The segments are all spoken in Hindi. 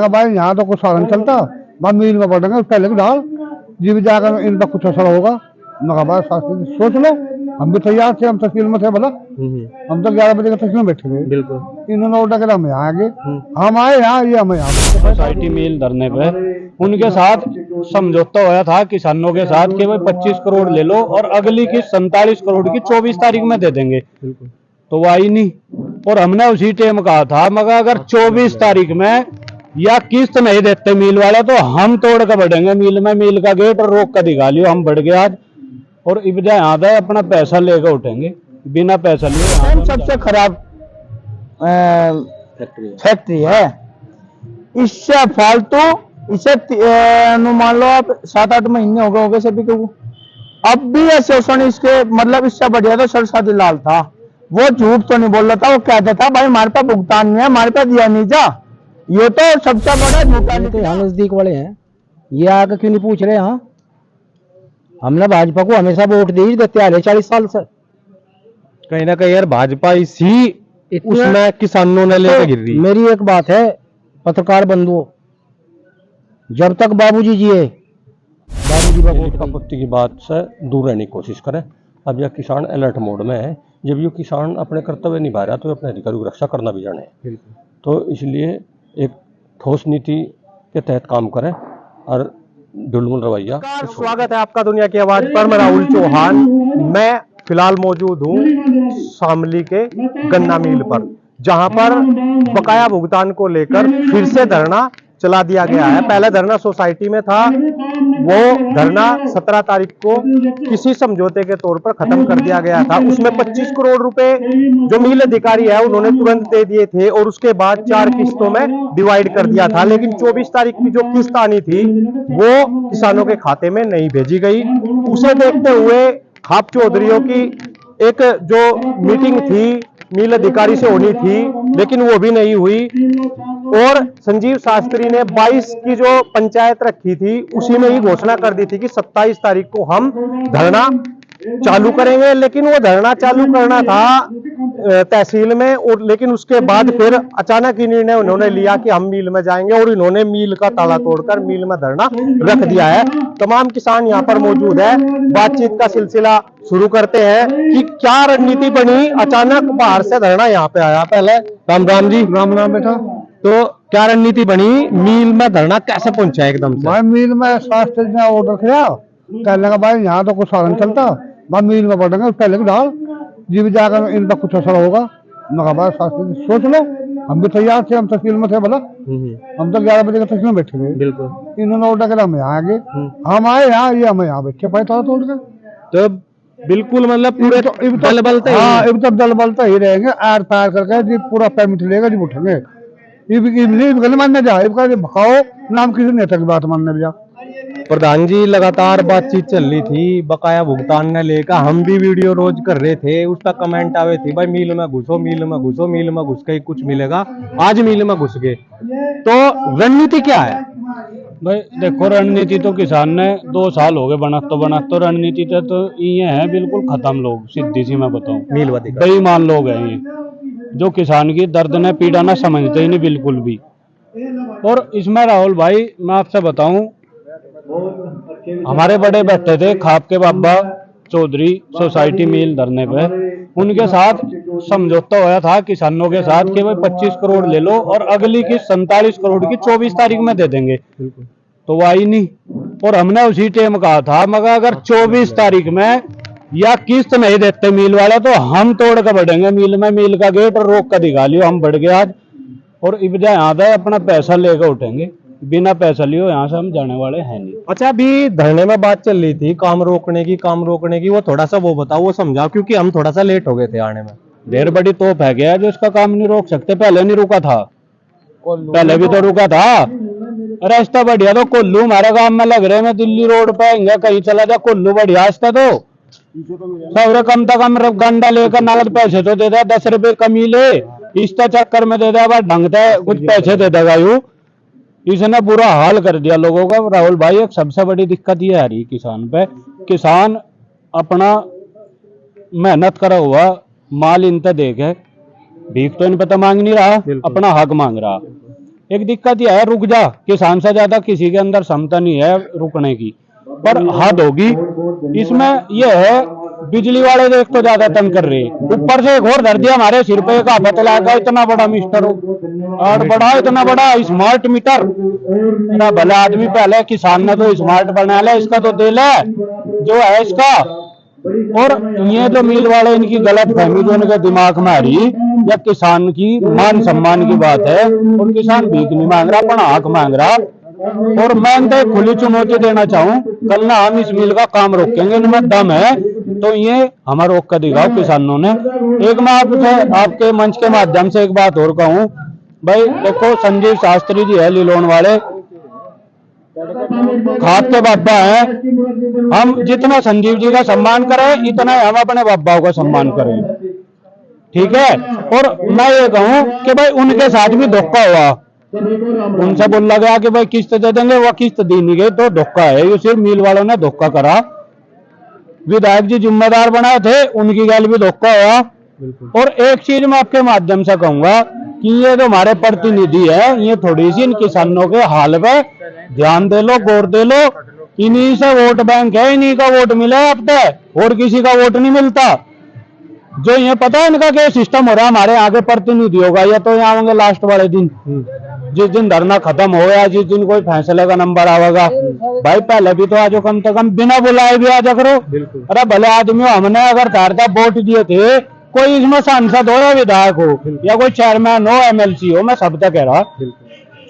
भाई यहाँ तो कुछ साधन चलता, बाद मिल में पड़ेंगे पहले की डाल जी भी जाकर इनका कुछ असर होगा। मगर भाई सोच लो, हम भी तैयार थे, हम तस्वीर में थे बोला, हम तो 11 बजे का तस्वीर में बैठे थे। बिल्कुल इन्होंने ऑर्डर करा, हम यहाँ आ गए, हम आए यहाँ, ये हम यहाँ सोसाइटी मिल धरने पे उनके साथ समझौता होया था किसानों के साथ कि भाई 25 करोड़ ले लो और अगली की 47 करोड़ की 24 तारीख में दे देंगे। तो वो आई नहीं और हमने उसी टाइम कहा था मगर अगर 24 तारीख में या किस्त नहीं देते मिल वाले तो हम तोड़ कर बढ़ेंगे मिल में, मिल का गेट और रोक कर दिखा लियो हम बढ़ गए आज। और इब्जा याद है अपना पैसा लेकर उठेंगे बिना पैसा लिए। सबसे खराब फैक्ट्री है, इससे फालतू इसे मान लो आप 7-8 महीने हो गए सभी को, अब भी ये शोषण इसके मतलब इससे बढ़िया तो सरसादी लाल था। वो झूठ तो नहीं बोल रहा था, वो कहता था भाई हमारे पास भुगतान नहीं है, हमारे पास दिया नहीं जा। ये तो सबसे बड़ा झूठा। तो यहाँ नजदीक वाले हैं, ये आके क्यों नहीं पूछ रहे? हाँ हमने भाजपा को हमेशा वोट दी देते आ रहे 40 साल से। कहीं ना कहीं यार भाजपा इसी उसमें किसानों ने लेकर गिर रही। मेरी एक बात है पत्रकार बंधुओं, जब तक बाबूजी जिए बाबूजी आपत्ति की बात से दूर रहने की कोशिश करें। अब यह किसान अलर्ट मोड में है, जब ये किसान अपने कर्तव्य निभा रहा है तो अपने अधिकारों की रक्षा करना भी जाने। तो इसलिए एक ठोस नीति के तहत काम करें और ढुलमुल रवैया। स्वागत है आपका दुनिया की आवाज पर, मैं राहुल चौहान। मैं फिलहाल मौजूद हूँ शामली के गन्ना मिल पर, जहां पर बकाया भुगतान को लेकर फिर से धरना चला दिया गया है। पहले धरना सोसाइटी में था, वो धरना 17 तारीख को किसी समझौते के तौर पर खत्म कर दिया गया था। उसमें 25 करोड़ रुपए जो मिल अधिकारी है उन्होंने तुरंत दे दिए थे और उसके बाद 4 किस्तों में डिवाइड कर दिया था। लेकिन 24 तारीख की जो किस्त आनी थी वो किसानों के खाते में नहीं भेजी गई। उसे देखते हुए खाप चौधरियों की एक जो मीटिंग थी मिल अधिकारी से होनी थी, लेकिन वो भी नहीं हुई। और संजीव शास्त्री ने 22 की जो पंचायत रखी थी उसी में ही घोषणा कर दी थी कि 27 तारीख को हम धरना चालू करेंगे। लेकिन वो धरना चालू करना था तहसील में, और लेकिन उसके बाद फिर अचानक ही निर्णय उन्होंने लिया कि हम मिल में जाएंगे और इन्होंने मिल का ताला तोड़कर मिल में धरना रख दिया है। तमाम किसान यहाँ पर मौजूद है, बातचीत का सिलसिला शुरू करते हैं कि क्या रणनीति बनी, अचानक बाहर से धरना यहाँ पे आया। पहले राम राम जी। राम राम बेटा। तो क्या रणनीति बनी, मिल में धरना कैसे पहुंचा एकदम से? भाई मिल में शास्त्री ने ऑर्डर किया, कहने लगा भाई यहाँ तो कुछ साधन चलता, बाद मिल में पड़ेंगे पहले की डाल जी भी जाकर इनका कुछ असर होगा। मगर भाई शास्त्री सोच लो, हम भी तैयार थे, हम तस्वीर में थे बोला, हम तो 11 बजे का तस्वीर में बैठे थे। बिल्कुल इन्होंने ऑर्डर करा, हम यहाँ आ गए, हम आए यहाँ, ये हम यहाँ बैठे पाए ताला तोड़ के। तो बिल्कुल मतलब पूरे दल बलते, हाँ अब तक दल बलते ही रहेंगे, आर पार करके जी पूरा पेमेंट लेगा जी उठेंगे। मानने जाओ भाव नाम किसी नेता की बात मानने भी जाओ। प्रधान जी लगातार बातचीत चल रही थी बकाया भुगतान ने लेकर, हम भी वीडियो रोज कर रहे थे, उसका कमेंट आवे थी भाई मिल में घुसो, मिल में घुसो, मिल में घुस के ही कुछ मिलेगा। आज मिल में घुस गए, तो रणनीति क्या है? भाई देखो रणनीति तो किसान ने 2 साल हो गए बना तो रणनीति तो ये है बिल्कुल खत्म। लोग सीधी सी मैं बताऊं मिलवादी बेईमान लोग हैं ये, जो किसान की दर्द ने पीड़ा ना समझते ही नहीं बिल्कुल भी। और इसमें राहुल भाई मैं आपसे बताऊं, हमारे बड़े बैठे थे खाप के बाबा चौधरी सोसाइटी मिल धरने पे, उनके साथ समझौता होया था किसानों के साथ कि भाई 25 करोड़ ले लो और अगली की 47 करोड़ की 24 तारीख में दे देंगे। तो वो आई नहीं और हमने उसी टाइम कहा था मगर अगर 24 तारीख में या किस्त नहीं देते मिल वाले तो हम तोड़ कर बढ़ेंगे मिल में, मिल का गेट और रोक कर दिखा लियो हम बढ़ गए आज। और इब्जा याद है अपना पैसा लेकर उठेंगे, बिना पैसा लियो यहाँ से हम जाने वाले हैं नहीं। अच्छा अभी धरने में बात चल रही थी काम रोकने की, वो थोड़ा सा वो बताओ, वो समझाओ, क्योंकि हम थोड़ा सा लेट हो गए थे आने में। ढेर बड़ी तोप है गया जो इसका काम नहीं रोक सकते, पहले नहीं रुका था, पहले भी तो रुका था। रास्ता बढ़िया तो कोल्लू हमारे गांव में लग रहे, मैं दिल्ली रोड पे कहीं चला जा, कोल्लू बढ़िया रास्ता तो सबरे कम से कम गंडा लेकर नगद पैसे तो दे दे, 10 रुपए कमी ले, इसका चक्कर में दे दे ढंग से कुछ पैसे दे देगा यू। इसने बुरा हाल कर दिया लोगों का। राहुल भाई एक सबसे बड़ी दिक्कत ये आ रही किसान पे, किसान अपना मेहनत करा हुआ माल इनते देखे भीख तो इन पे तो मांग नहीं रहा, अपना हक मांग रहा। एक दिक्कत यह है, रुक जा, किसान से ज्यादा किसी के अंदर क्षमता नहीं है रुकने की, पर हद होगी। इसमें यह है, बिजली वाले देख तो ज्यादा तंग कर रहे हैं, ऊपर से एक और धर दिया हमारे सिर पे एक आफत लाएगा, इतना बड़ा मिस्टर और बड़ा इतना बड़ा स्मार्ट मीटर। मेरा भला आदमी पहले किसान ने तो स्मार्ट बना लिया, इसका तो दिल है जो है इसका। और ये जो मिल वाले इनकी गलत फहमी जो इनके दिमाग में आ रही, या किसान की मान सम्मान की बात है, और किसान भीख नहीं मांग रहा, अपना हक मांग रहा। और मैं इनसे खुली चुनौती देना चाहूँ, कल ना हम इस मिल का काम रोकेंगे, इनमें दम है तो ये हमारा रोक कर दिखाओ किसानों ने। एक मैं आपसे आपके मंच के माध्यम से एक बात और कहूँ भाई, देखो संजीव शास्त्री जी है लिलोन वाले, खाद के बाबा है। हम जितना संजीव जी का सम्मान करें, इतना हम अपने बाबाओं का सम्मान करें, ठीक है। और मैं ये कहूँ कि भाई उनके साथ भी धोखा हुआ, उनसे बोला गया कि भाई किस्त दे देंगे, वो किस्त दी नहीं गई, तो धोखा है, ये सिर्फ मिल वालों ने धोखा करा। विधायक जी जिम्मेदार बनाए थे, उनकी गैल भी धोखा हुआ। और एक चीज मैं आपके माध्यम से कहूंगा कि ये जो हमारे प्रतिनिधि है, ये थोड़ी सी इन किसानों के हाल पे ध्यान दे लो, गौर दे लो। इन्हीं से वोट बैंक है, इन्हीं का वोट मिला है अब तक, और किसी का वोट नहीं मिलता। जो ये पता है इनका क्या सिस्टम हो रहा है, हमारे आगे प्रतिनिधि होगा या तो यहाँ होंगे लास्ट वाले दिन, जिस दिन धरना खत्म हो गया, जिस दिन कोई फैसले का नंबर आवेगा। भाई पहले भी तो आज कम से कम बिना बुलाए भी आ जा करो। अरे भले आदमी हो, हमने अगर तारता वोट दिए थे, कोई इसमें सांसद हो या विधायक हो या कोई चेयरमैन हो, एमएलसी हो, मैं सब तक कह रहा,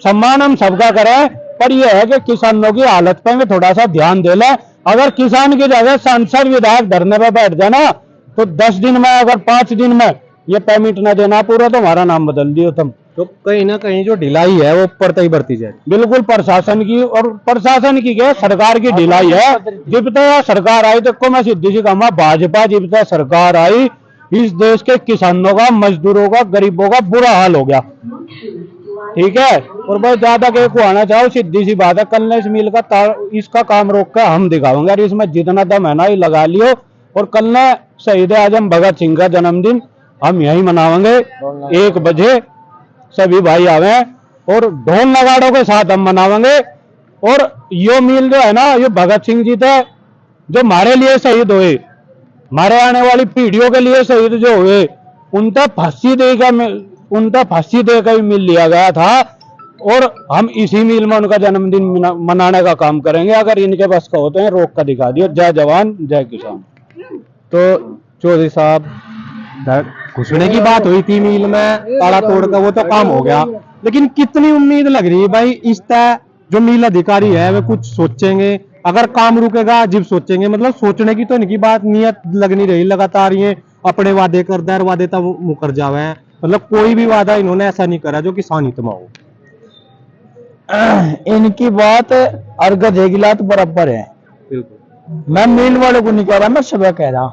सम्मान हम सबका करें, पर यह है कि किसानों की हालत पे थोड़ा सा ध्यान दे ले। अगर किसान की जगह सांसद विधायक धरने पे बैठ जाए ना, तो 10 दिन में अगर 5 दिन में ये पेमेंट ना देना पूरा, तो हमारा नाम बदल दियो तुम। तो कहीं ना कहीं जो ढिलाई है वो बढ़ती ही बढ़ती जाए। बिल्कुल प्रशासन की, और प्रशासन की क्या सरकार की ढिलाई है। जब तक सरकार आई, देखो मैं सीधी सी कहूंगा, भाजपा जब तक सरकार आई, इस देश के किसानों का, मजदूरों का, गरीबों का बुरा हाल हो गया, ठीक है। और भाई ज्यादा के को आना चाहो, सीधी सी बात है, कल ने इस मिल का इसका काम रोक कर हम दिखाओगे, और इसमें जितना दम है ना ये लगा लियो। और कल ने शहीद आजम भगत सिंह का जन्मदिन हम यही मनाएंगे 1 बजे, सभी भाई आवे और ढोल नगाड़ों के साथ हम मनाएंगे। और यो मिल जो है ना, ये भगत सिंह जी थे जो हमारे लिए शहीद हुए, हमारे आने वाली पीढ़ियों के लिए शहीद जो हुए, उनका फांसी देकर मिल लिया गया था। और हम इसी मिल में उनका जन्मदिन मनाने का काम करेंगे। अगर इनके बस का होते हैं, रोक कर दिखा दियो। जय जवान जय किसान। तो चौधरी साहब, घुसने की बात हुई थी मिल में, ताला तोड़ का वो तो काम हो गया, लेकिन कितनी उम्मीद लग रही है भाई इस तय जो मिल अधिकारी है वे कुछ सोचेंगे? अगर काम रुकेगा जब सोचेंगे, मतलब सोचने की तो इनकी बात नियत लग नहीं रही। लगातार ये अपने वादे करता है, वादे तब मुकर जावे हैं, मतलब कोई भी वादा इन्होंने ऐसा नहीं करा जो किसान हित में हो। इनकी बात और गधे की लात बराबर है। बिल्कुल, मैं मिल वालों को नहीं कह रहा, मैं सब कह रहा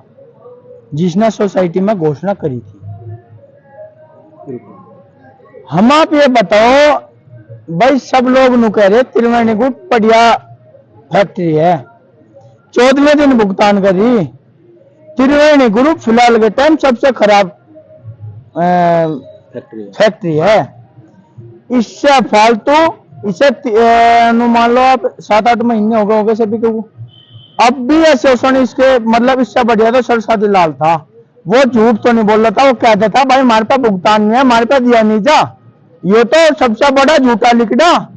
जिसने सोसाइटी में घोषणा करी थी। हम आप ये बताओ भाई, सब लोग नु कह रहे त्रिवेणी गुट बढ़िया फैक्ट्री है, 14वें दिन भुगतान करी। त्रिवेणी ग्रुप फिलहाल के टाइम सबसे खराब फैक्ट्री है। इससे फालतू इसे मान लो आप 7-8 महीने हो गए सभी को, अब भी एसोसिएशन इसके मतलब इससे बढ़िया तो सरसादी लाल था। वो झूठ तो नहीं बोल रहा था, वो कहता था भाई हमारे पास भुगतान नहीं है, हमारे पास दिया नहीं जा। ये तो सबसे बड़ा झूठा लिखना।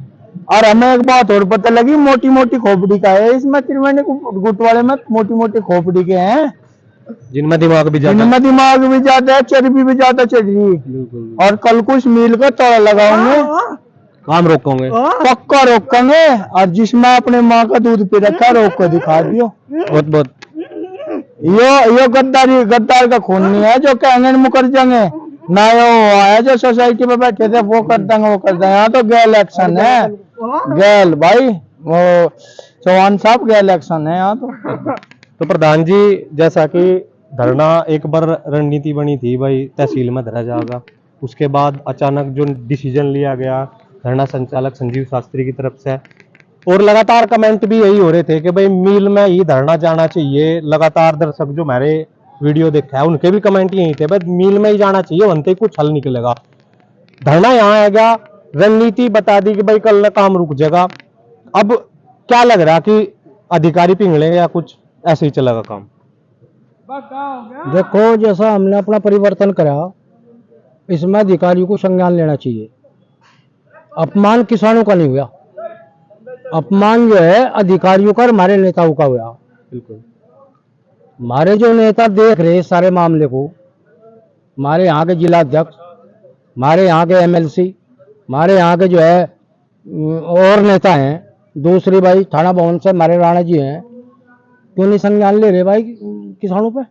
और हमें एक बात और पता लगी, मोटी मोटी खोपड़ी का है इसमें, त्रिवेणी गुट वाले में मोटी मोटी खोपड़ी के हैं, जिनमें दिमाग भी ज्यादा, जिनमें दिमाग भी ज्यादा है, चर्बी भी ज्यादा चढ़ रही। और कल कुछ मिल का तोड़ा लगाओगे, काम रोकोगे, पक्का रोकेंगे। और जिसमें अपने माँ का दूध पी रखा रोक को दिखा दियो। बहुत यो गद्दार का खून नहीं है जो कहेंगे मुकर जाएंगे ना। यो आया जो सोसाइटी में बैठे थे वो कर देंगे, वो कर देंगे। यहाँ तो गैल एक्शन है, गैल भाई, वो चौहान साहब गैल एक्शन है यहाँ तो प्रधान जी, जैसा कि धरना एक बार रणनीति बनी थी भाई तहसील में धरा जाएगा, उसके बाद अचानक जो डिसीजन लिया गया धरना संचालक संजीव शास्त्री की तरफ से, और लगातार कमेंट भी यही हो रहे थे कि भाई मिल में ही धरना जाना चाहिए। लगातार दर्शक जो हमारे वीडियो देखा है उनके भी कमेंट यही थे, भाई मिल में ही जाना चाहिए, वनते कुछ हल निकलेगा। धरना यहाँ आएगा, रणनीति बता दी कि भाई कल ना काम रुक जाएगा। अब क्या लग रहा कि अधिकारी पिघलेंगे या कुछ ऐसे ही चलेगा काम? देखो, जैसा हमने अपना परिवर्तन करा, इसमें अधिकारियों को संज्ञान लेना चाहिए। अपमान किसानों का नहीं हुआ, अपमान जो है अधिकारियों का और हमारे नेताओं का हुआ। बिल्कुल। हमारे जो नेता देख रहे इस सारे मामले को, हमारे यहाँ के जिला अध्यक्ष, हमारे यहाँ के एमएलसी, हमारे यहाँ के जो है और नेता हैं, दूसरी भाई थाना भवन से हमारे राणा जी हैं, क्यों नहीं संज्ञान ले रहे भाई किसानों पे?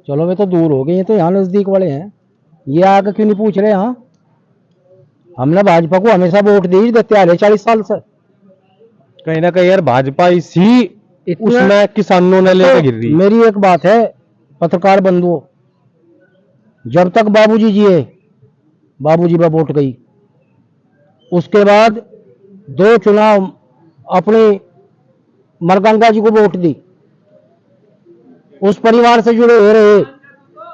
चलो वे तो दूर हो गए, ये तो यहाँ नजदीक वाले हैं, ये आके क्यों नहीं पूछ रहे? यहाँ हमने भाजपा को हमेशा वोट दी देते आ रहे 40 साल से। कहीं ना कहीं यार भाजपा इसी उसमें किसानों ने लेकर गिर रही है। मेरी एक बात है पत्रकार बंधुओं, जब तक बाबूजी जिए, बाबूजी पर वोट गई, उसके बाद 2 चुनाव अपनी मरगंगा जी को वोट दी, उस परिवार से जुड़े हो रहे,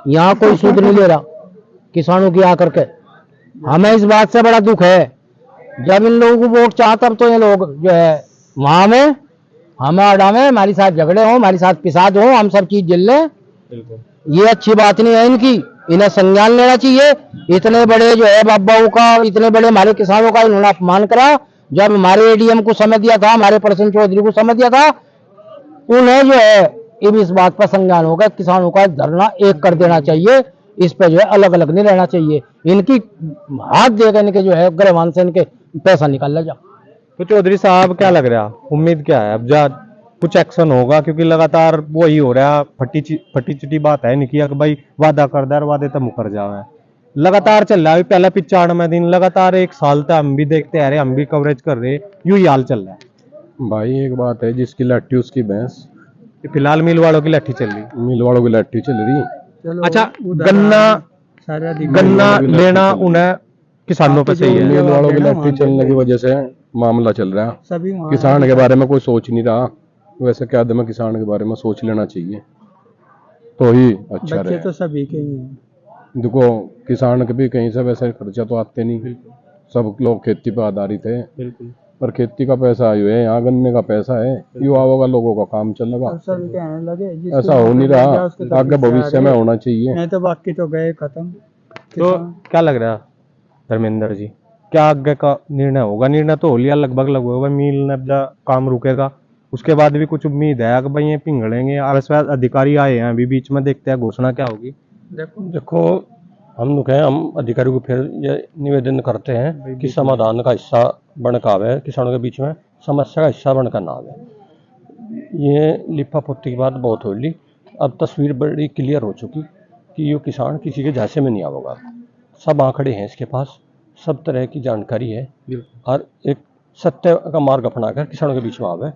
यहाँ कोई सूद नहीं ले रहा किसानों की आकर के। हमें इस बात से बड़ा दुख है, जब इन लोगों को वोट चाह तब तो ये लोग जो है वहां में हमें अड़ा में हमारे साथ झगड़े हो, हमारे साथ पिसाद हो, हम सब चीज झेल लें। ये अच्छी बात नहीं है इनकी, इन्हें संज्ञान लेना चाहिए। इतने बड़े जो है बाबाओं का, इतने बड़े हमारे किसानों का इन्होंने अपमान करा। जब हमारे एडीएम को समय दिया था, हमारे प्रसन्न चौधरी को समय दिया था, उन्हें जो है अब इस बात पर संज्ञान होगा, किसानों का धरना एक कर देना चाहिए, इस पे जो है अलग अलग नहीं रहना चाहिए। इनकी हाथ देकर इनके जो है गृहवान से इनके पैसा निकाल ले जा। तो चौधरी साहब क्या लग रहा, उम्मीद क्या है अब जा कुछ एक्शन होगा? क्योंकि लगातार वही हो रहा, फटी चिटी बात है निकी कि भाई वादा कर दे, वादे तब मुकर जावे, लगातार चल रहा है। पहला 95 दिन लगातार 1 साल तक हम भी देखते आ रहे, हम भी कवरेज कर रहे, यूं ही हाल चल रहा है। भाई एक बात है, जिसकी लाठी उसकी भैंस। फिलहाल मिल वालों की लाठी चल रही, मिल वालों की लाठी चल रही। अच्छा, गन्ना लेना उन्हें किसानों पे सही है। मिल वालों की लाठी चलने की वजह से मामला चल रहा है, किसान के बारे में कोई सोच नहीं रहा। वैसे क्या में किसान के बारे में सोच लेना चाहिए तो ही अच्छा रहे। तो सभी के ही हैं। देखो, किसान के भी कहीं से वैसे खर्चा तो आते नहीं, सब लोग खेती पर आधारित है। बिल्कुल। पर खेती का पैसा आयु है, यहाँ गन्ने का पैसा है, युवाओं का, लोगों का काम चलेगा। ऐसा हो नहीं रहा, आगे भविष्य में होना चाहिए। नहीं तो बाकी तो गए खत्म। तो क्या लग रहा है धर्मेंद्र जी, क्या आगे का निर्णय होगा? निर्णय तो हो लिया लगभग लगभग, मिल नब्जा काम रुकेगा, उसके बाद भी कुछ उम्मीद है कि भाई ये पिघलेंगे? आरएसएस अधिकारी आए हैं अभी बीच में, देखते हैं घोषणा क्या होगी। देखो, हम लोग हैं, हम अधिकारियों को फिर ये निवेदन करते हैं कि समाधान का हिस्सा बनकर आवे, किसानों के बीच में समस्या का हिस्सा बनकर ना आवे। ये लिपा पोती की बात बहुत हो ली, अब तस्वीर बड़ी क्लियर हो चुकी कि ये किसान किसी के झांसे में नहीं आवेगा। सब आंकड़े हैं इसके पास, सब तरह की जानकारी है, और एक सत्य का मार्ग अपनाकर किसानों के बीच में आवे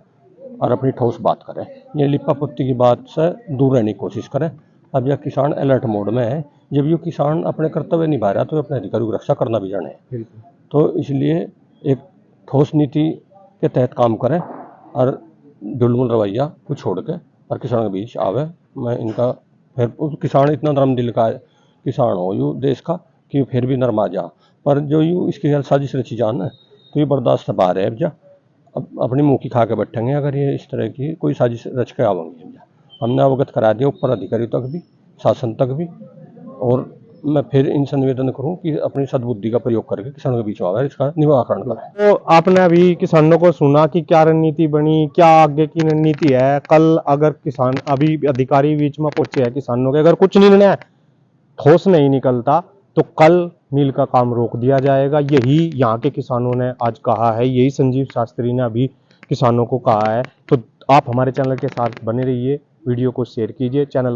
और अपनी ठोस बात करें। ये लिपा पोती की बात से दूर रहने की कोशिश करें। अब यह किसान अलर्ट मोड में है, जब ये किसान अपने कर्तव्य निभा रहा है तो अपने अधिकारियों की रक्षा करना भी जाने। तो इसलिए एक ठोस नीति के तहत काम करें और ढुलमुल रवैया को छोड़ के और किसानों के बीच आवे। मैं इनका फिर किसान इतना नरम दिल का किसान हो यू देश का कि फिर भी नरमा जा, पर जो यूँ इसकी साजिश रची जान है तो ये बर्दाश्त बाहर है। अब जा अब अपनी मुँह की खा के बैठेंगे अगर ये इस तरह की कोई साजिश रच के आवेंगे। हमने अवगत करा दिया ऊपर अधिकारियों तक भी, शासन तक भी, और मैं फिर इनसे निवेदन करूं कि अपनी सद्बुद्धि का प्रयोग करके किसानों के बीच में इसका निवारण करें। तो आपने अभी किसानों को सुना कि क्या रणनीति बनी, क्या आगे की रणनीति है। कल अगर किसान अभी अधिकारी बीच में पहुंचे हैं किसानों के, अगर कुछ निर्णय ठोस नहीं निकलता तो कल मिल का काम रोक दिया जाएगा। यही यहाँ के किसानों ने आज कहा है, यही संजीव शास्त्री ने अभी किसानों को कहा है। तो आप हमारे चैनल के साथ बने रहिए, वीडियो को शेयर कीजिए, चैनल